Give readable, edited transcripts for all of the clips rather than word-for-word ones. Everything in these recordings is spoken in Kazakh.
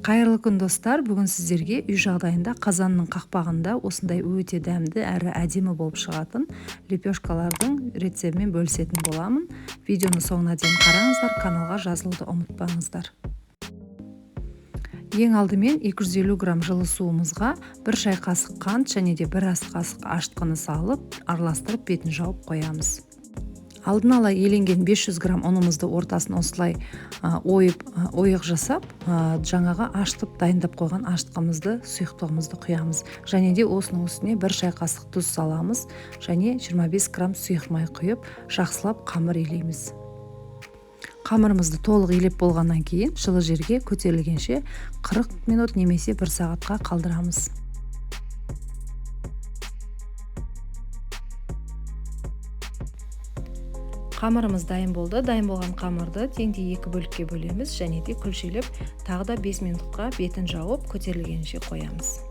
Қайырлы күн достар, бүгін сіздерге үй жағдайында қазанның қақпағында осындай өте дәмді әрі әдемі болып шығатын лепешкалардың рецептімен бөлісетін боламын. Видеоны соңына дейін қараңыздар, каналға жазылуды ұмытпаңыздар. Ең алдымен 250 грамм жылы суымызға 1 шай қасық қант және де 1 ас қасық ашытқыны салып, араластырып бетін жауып қоямыз. Алдын ала еленген 500 грамм ұнымызды ортасын осылай ойық жасап, жаңаға ашытып дайындап қойған ашытқымызды, сұйықтығымызды құямыз. Және де осының үстіне 1 шай қасық тұз саламыз және 25 грамм сұйық май құйып, жақсылап қамыр илейміз. Қамырымызды толық илеп болғаннан кейін жылы жерге көтерілгенше 40 минут немесе 1 сағатқа қалдырамыз. Қамырымыз дайын болды. Дайын болған қамырды теңдей 2 бөлікке бөлеміз және де күлшелеп тағы да 5 минутқа бетін жауып көтерілгенше қоямыз.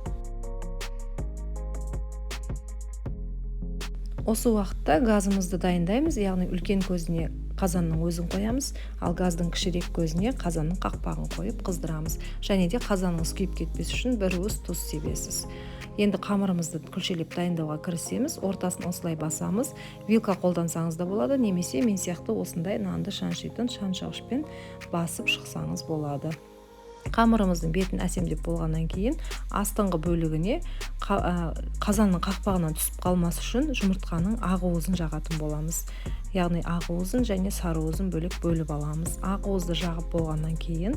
Осы уақытта газымызды дайындаймыз, яғни үлкен көзіне қазанның өзін қоямыз, ал газдың кішірек көзіне қазанның қақпағын қойып қыздырамыз. Және де қазаныңыз күйіп кетпес үшін 1 уыс тұз себесіз. Енді қамырымызды күлшелеп дайындауға кірісеміз. Ортасын осылай басамыз. Вилка қолдансаңыз да болады, немесе мен сияқты осындай нанды шаншитын шаншағышпен басып шықсаңыз болады. Қамырымыздың бетін әсемдеп болғаннан кейін астыңғы бөлігіне қазанның қақпағынан түсіп қалмас үшін жұмыртқаның ақ уызын жағатын боламыз. Яғни ақ уызын және сары уызын бөлек бөліп аламыз. Ақ уызды жағып болғаннан кейін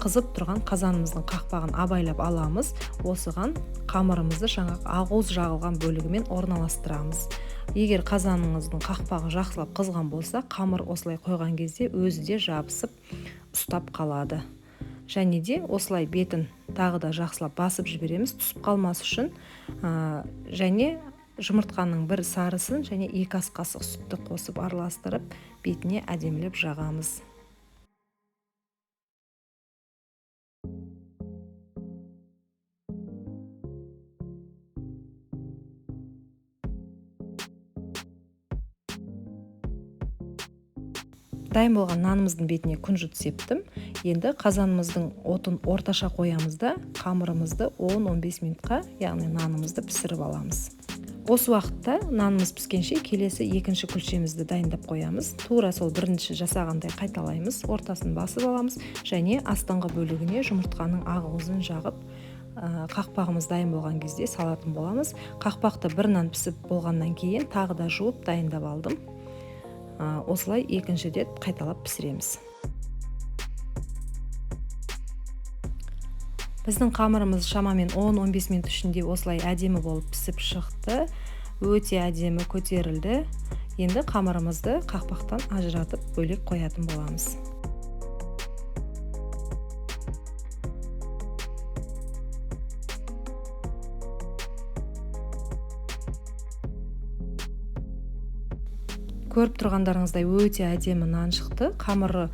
қызып тұрған қазанымыздың қақпағын абайлап аламыз. Осыған қамырымызды жаңа ақ уыз жағылған бөлігімен орналастырамыз. Егер қазаныңыздың қақпағы жақсылап қызған болса, қамыр осылай қойған кезде өзі де жабысып ұстап қалады. Және де осылай бетін тағы да жақсылап басып жібереміз, түсіп қалмас үшін. Және жұмыртқаның 1 сарысын және 2 ас қасық сүтті қосып араластырып, бетіне әдемілеп жағамыз. Дайын болған нанымыздың бетіне күнжіт септім. Енді қазанымыздың отын орташа қоямыз да қамырымызды 10-15 минутқа, яғни нанымызды пісіріп аламыз. Осы уақытта нанымыз піскенше келесі екінші күлшемізді дайындап қоямыз. Тура сол бірінші жасағандай қайталаймыз. Ортасын басып аламыз және астыңғы бөлігіне жұмыртқаның ақ уызын жағып, қақпағымыз дайын болған кезде салатын боламыз. Қақпақты 1 нан пісіп болғаннан кейін тағы да жуып дайындап алдым. Осылай екінші рет қайталап пісіреміз. Біздің қамырымыз шамамен 10-15 минут ішінде осылай әдемі болып пісіп шықты. Өте әдемі көтерілді. Енді қамырымызды қақпақтан ажыратып бөлек қоятын боламыз. Көріп тұрғандарыңыздай өте әдемі нан шықты. Қамыры,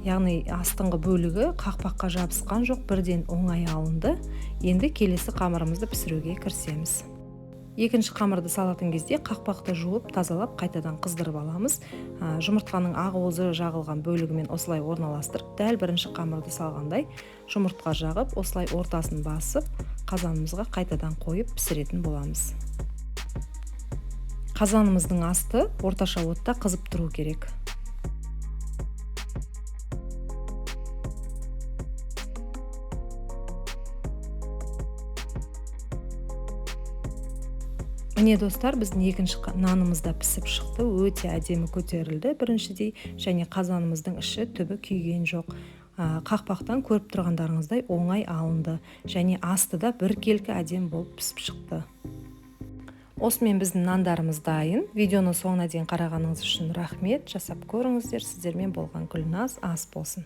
яғни астыңғы бөлігі қақпаққа жабысқан жоқ, бірден оңай алынды. Енді келесі қамырымызды пісіруге кірісеміз. Екінші қамырды салатын кезде қақпақты жуып, тазалап, қайтадан қыздырып аламыз. Жұмыртқаның ақ уызы жағылған бөлігімен осылай орналастырып, дәл бірінші қамырды салғандай жұмыртқа жағып, осылай ортасын басып, қазанымызға қайтадан қойып пісіретін боламыз. Қазанымыздың асты орташа отта қызып тұру керек. Міне достар, біздің екінші нанымыз да пісіп шықты, өте әдемі көтерілді біріншідей, және қазанымыздың іші түбі күйген жоқ. Қақпақтан көріп тұрғандарыңыздай оңай алынды, және асты да біркелкі әдемі болып пісіп шықты. Осымен біздің нандарымыз дайын. Видеоны соңына дейін қарағаныңыз үшін рахмет. Жасап көріңіздер. Сіздермен болған Гүлназ ас болсын.